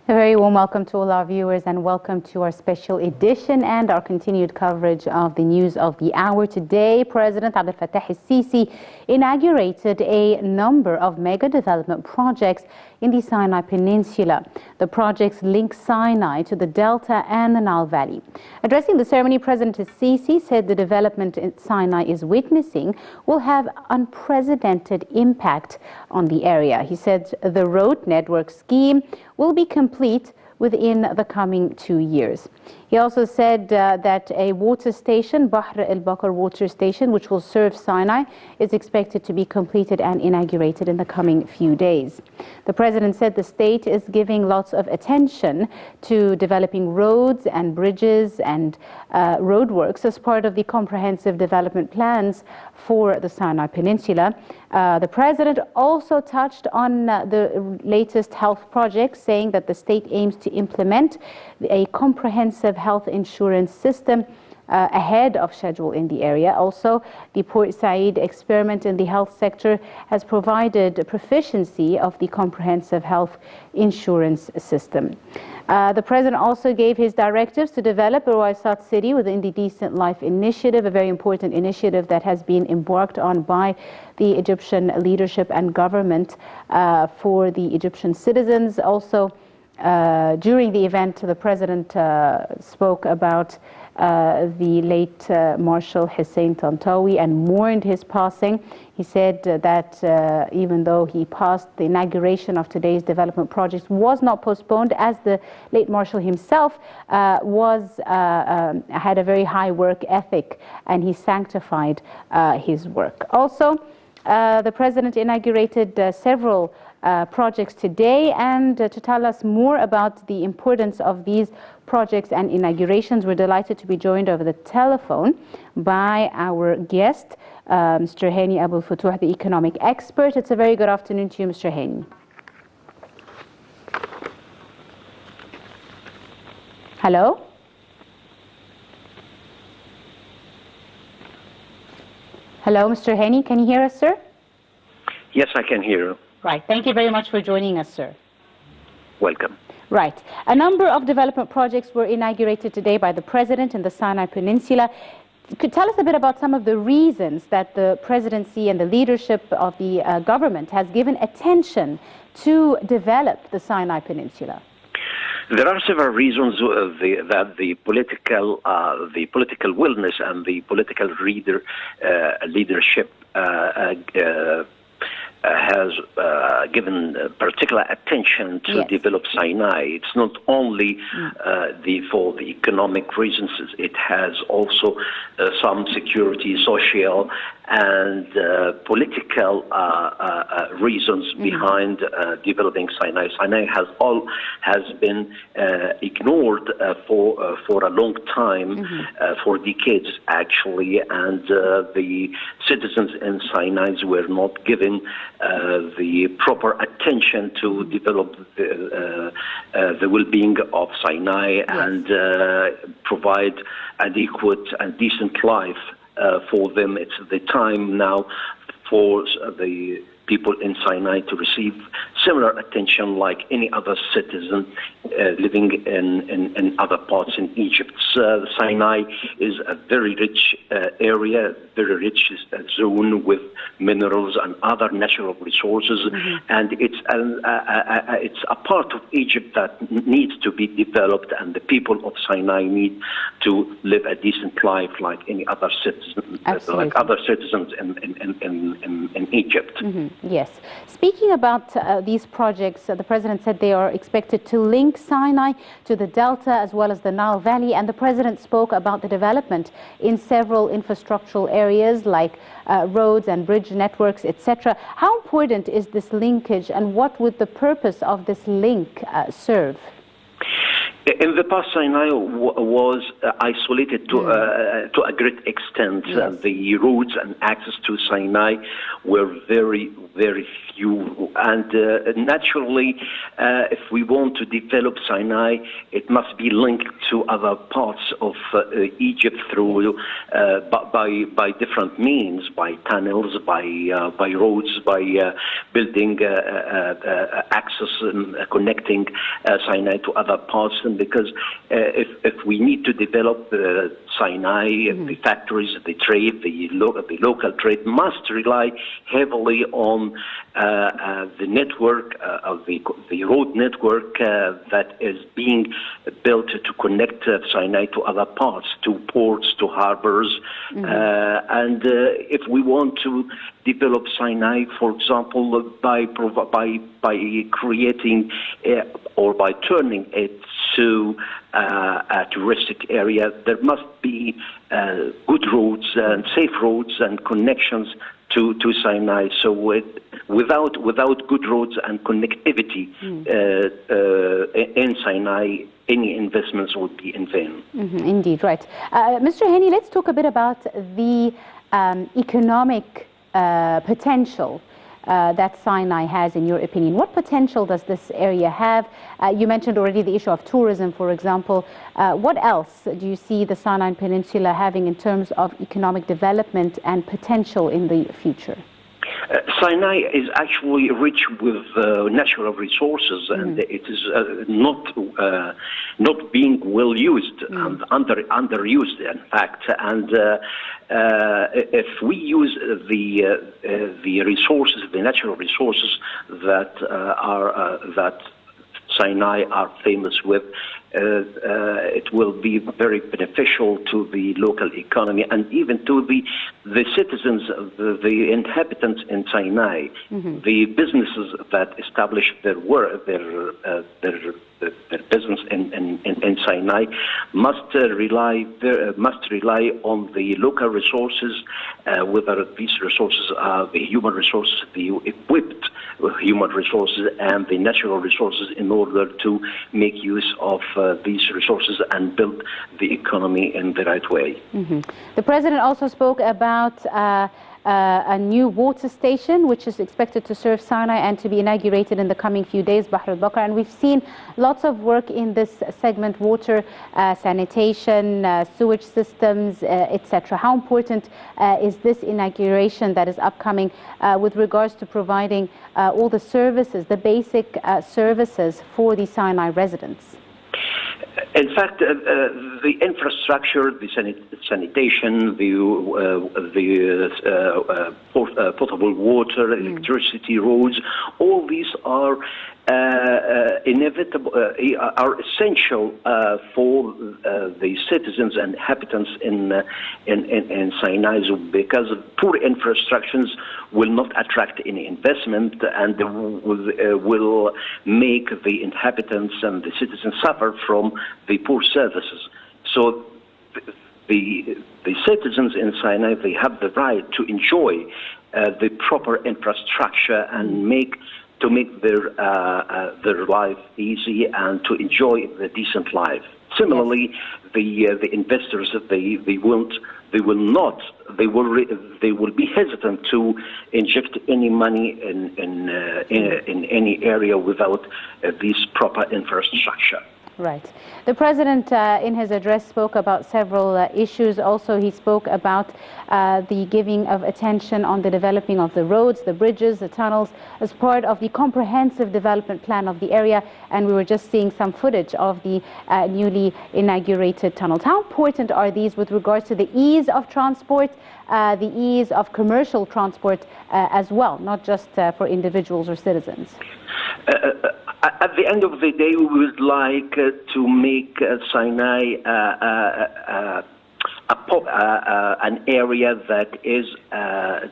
A very warm welcome to all our viewers and welcome to our special edition and our continued coverage of the news of the hour. Today, President Abdel Fattah el-Sisi inaugurated a number of mega development projects in the Sinai Peninsula. The projects link Sinai to the Delta and the Nile Valley. Addressing the ceremony, President el-Sisi said the development Sinai is witnessing will have unprecedented impact on the area. He said the road network scheme will be complete within the coming 2 years. He also said that a water station, Bahr el-Bakr water station, which will serve Sinai, is expected to be completed and inaugurated in the coming few days. The president said the state is giving lots of attention to developing roads and bridges and roadworks as part of the comprehensive development plans for the Sinai Peninsula. The president also touched on the latest health projects, saying that the state aims to implement a comprehensive health insurance system ahead of schedule in the area. Also, the Port Said experiment in the health sector has provided proficiency of the comprehensive health insurance system. The president also gave his directives to develop Ruwaysat City within the Decent Life Initiative, a very important initiative that has been embarked on by the Egyptian leadership and government for the Egyptian citizens. Also, during the event, the president spoke about the late Marshal Hussein Tantawi and mourned his passing. He said that even though he passed, the inauguration of today's development projects was not postponed, as the late Marshal himself had a very high work ethic and he sanctified his work. Also, the president inaugurated several projects today, and to tell us more about the importance of these projects and inaugurations, we're delighted to be joined over the telephone by our guest, Mr. Hani Abou El-Futuh, the economic expert. It's a very good afternoon to you, Mr. Hani. Hello? Hello, Mr. Hani, can you hear us, sir? Yes, I can hear you. Right. Thank you very much for joining us, sir. Welcome. Right. A number of development projects were inaugurated today by the president in the Sinai Peninsula. Could tell us a bit about some of the reasons that the presidency and the leadership of the government has given attention to develop the Sinai Peninsula? There are several reasons that the political wellness and the political leadership has given particular attention to develop Sinai. It's not only for the economic reasons, it has also some security, social, and political reasons behind developing Sinai. Sinai has been ignored for a long time, for decades actually, and the citizens in Sinai were not given the proper attention to develop the well-being of Sinai and provide adequate and decent life for them. It's the time now for the people in Sinai to receive similar attention like any other citizen living in other parts in Egypt. Sinai is a very rich area, very rich zone with minerals and other natural resources, and it's a part of Egypt that needs to be developed, and the people of Sinai need to live a decent life like any other citizen, like other citizens in Egypt. Yes. Speaking about these projects, the president said they are expected to link Sinai to the Delta as well as the Nile Valley, and the president spoke about the development in several infrastructural areas like roads and bridge networks, etc. How important is this linkage, and what would the purpose of this link serve? In the past, Sinai was isolated to a great extent. Yes. The roads and access to Sinai were very, very few. And naturally, if we want to develop Sinai, it must be linked to other parts of Egypt through by different means, by tunnels, by roads, by building access and connecting Sinai to other parts. And because if we need to develop Sinai, the factories, the trade, the local trade must rely heavily on the network of the road network that is being built to connect Sinai to other parts, to ports, to harbors. And if we want to develop Sinai, for example, by creating or by turning it to a touristic area, there must be good roads and safe roads and connections to Sinai. So without good roads and connectivity in Sinai, any investments would be in vain. Indeed, right. Mr. Hani, let's talk a bit about the economic potential that Sinai has, in your opinion. What potential does this area have? You mentioned already the issue of tourism, for example. What else do you see the Sinai Peninsula having in terms of economic development and potential in the future? Sinai is actually rich with natural resources, and it is not being well used and underused, in fact. And if we use the resources, the natural resources that Sinai are famous with, it will be very beneficial to the local economy and even to the citizens, the inhabitants in Sinai. The businesses that establish their business in Sinai must rely on the local resources, whether these resources are the human resources, the equipped human resources, and the natural resources, in order to make use of these resources and build the economy in the right way. The president also spoke about a new water station which is expected to serve Sinai and to be inaugurated in the coming few days, Bahr al-Bakr. And we've seen lots of work in this segment: water, sanitation, sewage systems, etc. How important is this inauguration that is upcoming with regards to providing all the services, the basic services for the Sinai residents? In fact, the infrastructure, the sanitation, the potable water, electricity, roads, all these are inevitable, are essential for the citizens and inhabitants in Sinai, because poor infrastructures will not attract any investment and will make the inhabitants and the citizens suffer from the poor services. So the citizens in Sinai, they have the right to enjoy the proper infrastructure and to make their life easy and to enjoy the decent life. Similarly, the investors, they will be hesitant to inject any money in any area without this proper infrastructure. Right. The president, in his address, spoke about several issues. Also, he spoke about the giving of attention on the developing of the roads, the bridges, the tunnels, as part of the comprehensive development plan of the area. And we were just seeing some footage of the newly inaugurated tunnels. How important are these with regards to the ease of transport, the ease of commercial transport as well, not just for individuals or citizens? At the end of the day, we would like to make Sinai an area that is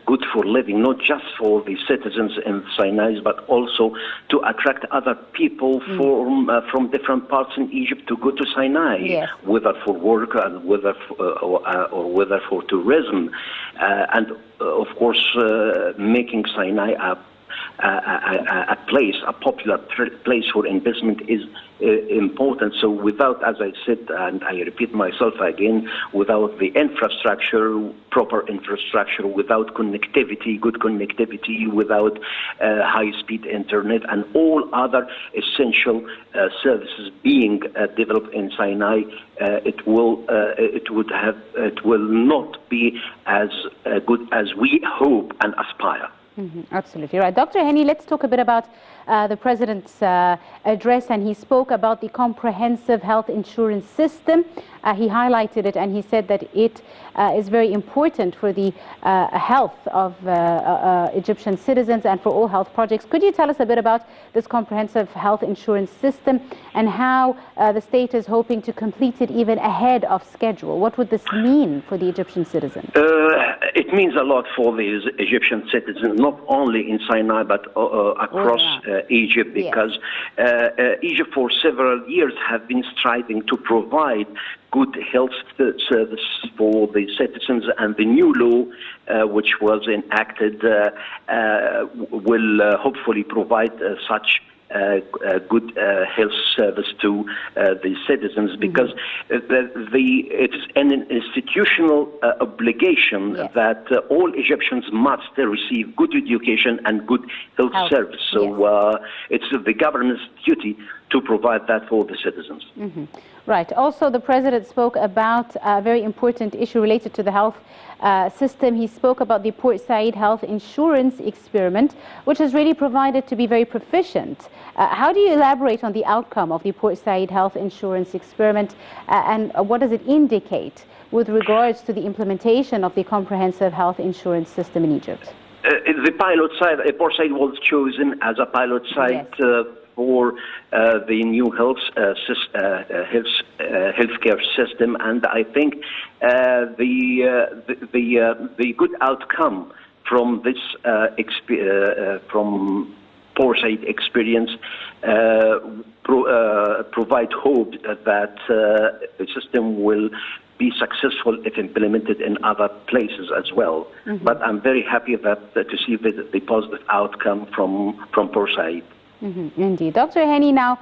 good for living, not just for the citizens in Sinai, but also to attract other people from different parts in Egypt to go to Sinai, whether for work and whether for tourism, and of course making Sinai a popular place for investment is important. So without, as I said, and I repeat myself again, without the infrastructure, proper infrastructure, without connectivity, good connectivity, without high-speed internet and all other essential services being developed in Sinai, it will not be as good as we hope and aspire. Absolutely right. Dr. Hani, let's talk a bit about the President's address, and he spoke about the comprehensive health insurance system. He highlighted it, and he said that it is very important for the health of Egyptian citizens and for all health projects. Could you tell us a bit about this comprehensive health insurance system and how the state is hoping to complete it even ahead of schedule? What would this mean for the Egyptian citizens? It means a lot for the Egyptian citizens, not only in Sinai but across Egypt, because Egypt for several years have been striving to provide good health service for the citizens, and the new law which was enacted will hopefully provide such good health service to the citizens, because it is an institutional obligation that all Egyptians must receive good education and good health service. So it's the government's duty to provide that for the citizens. Right. Also, the President spoke about a very important issue related to the health system. He spoke about the Port Said health insurance experiment, which has really provided to be very proficient. How do you elaborate on the outcome of the Port Said health insurance experiment, and what does it indicate with regards to the implementation of the comprehensive health insurance system in Egypt? The pilot site, Port Said was chosen as a pilot site for the new healthcare system, and I think the good outcome from this from Port Said experience provide hope that the system will be successful if implemented in other places as well. But I'm very happy that to see the positive outcome from Port Said. Indeed. Dr. Hani, now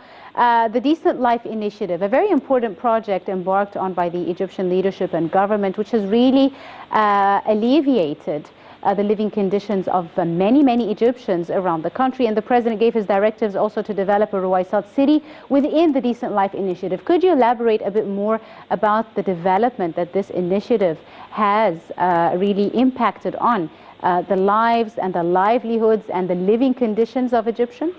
the Decent Life Initiative, a very important project embarked on by the Egyptian leadership and government, which has really alleviated the living conditions of many Egyptians around the country. And the President gave his directives also to develop a Ruwaysat city within the Decent Life Initiative. Could you elaborate a bit more about the development that this initiative has really impacted on the lives and the livelihoods and the living conditions of Egyptians?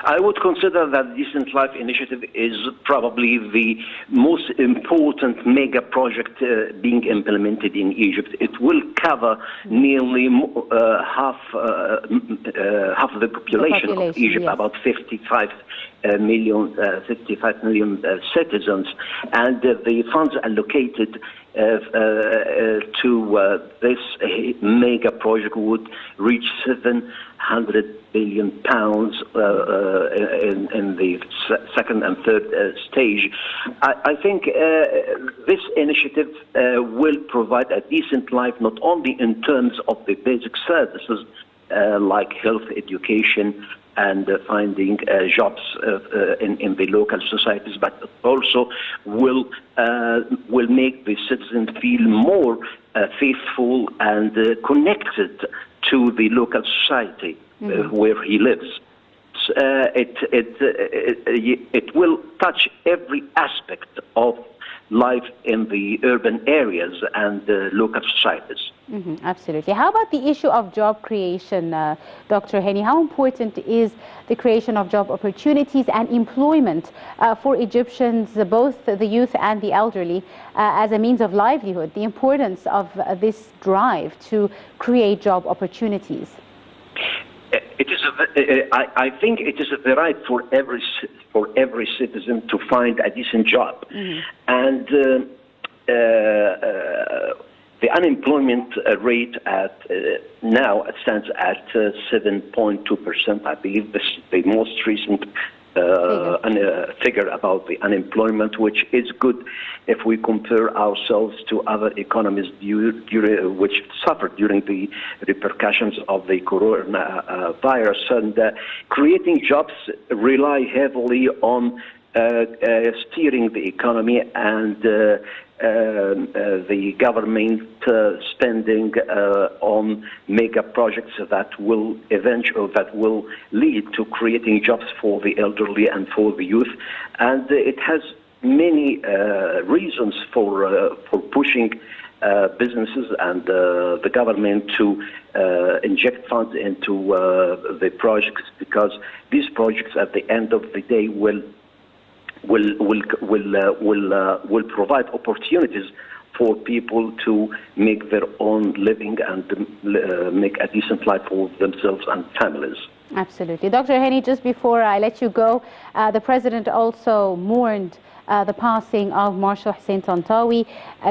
I would consider that the Decent Life Initiative is probably the most important mega project being implemented in Egypt. It will cover nearly half the population of Egypt, about 55 million citizens, and the funds allocated to this mega project would reach 700 billion pounds in the second and third stage. I think this initiative will provide a decent life, not only in terms of the basic services like health, education, and finding jobs in the local societies, but also will make the citizen feel more faithful and connected to the local society where he lives. It will touch every aspect of life in the urban areas and local societies. Absolutely. How about the issue of job creation, Dr. Hani? How important is the creation of job opportunities and employment for Egyptians, both the youth and the elderly, as a means of livelihood? The importance of this drive to create job opportunities. It is. I think it is the right for every citizen to find a decent job, and the unemployment rate now stands at 7.2%. I believe this is the most recent figure about the unemployment, which is good if we compare ourselves to other economies which suffered during the repercussions of the coronavirus. And creating jobs rely heavily on steering the economy and the government spending on mega projects that will lead to creating jobs for the elderly and for the youth. And it has many reasons for pushing businesses and the government to inject funds into the projects, because these projects at the end of the day will provide opportunities for people to make their own living and make a decent life for themselves and families. Absolutely. Dr. Hani, just before I let you go, the President also mourned the passing of Marshal Hussein Tantawi,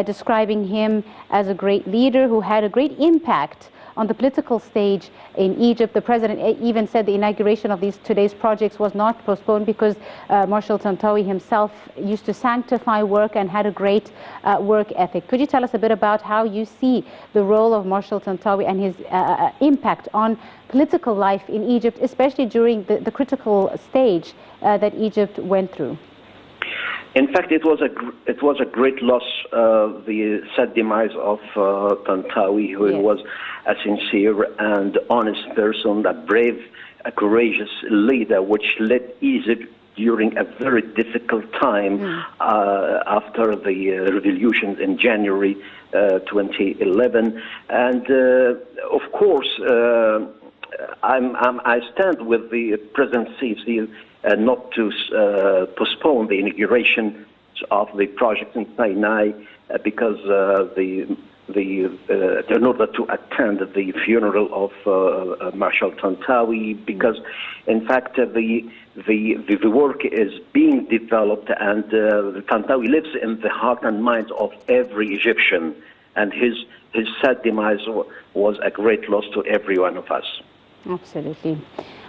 describing him as a great leader who had a great impact on the political stage in Egypt. The President even said the inauguration of today's projects was not postponed because Marshal Tantawi himself used to sanctify work and had a great work ethic. Could you tell us a bit about how you see the role of Marshal Tantawi and his impact on political life in Egypt, especially during the critical stage that Egypt went through? In fact, it was a great loss, the sad demise of Tantawi, who was a sincere and honest person, a brave, a courageous leader, which led Egypt during a very difficult time after the revolution in January 2011. And of course, I stand with the President Sisi not to postpone the inauguration of the project in Sinai because in order to attend the funeral of Marshal Tantawi, because in fact the work is being developed, and Tantawi lives in the heart and mind of every Egyptian, and his sad demise was a great loss to every one of us. Absolutely.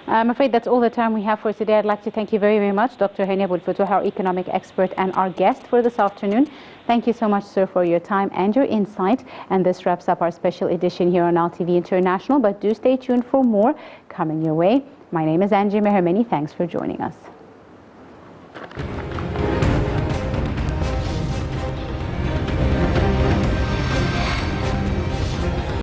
I'm afraid that's all the time we have for today. I'd like to thank you very, very much, Dr. Hani Abou-El-Futuh, our economic expert and our guest for this afternoon. Thank you so much, sir, for your time and your insight. And this wraps up our special edition here on Now TV International. But do stay tuned for more coming your way. My name is Angie Meher. Many thanks for joining us.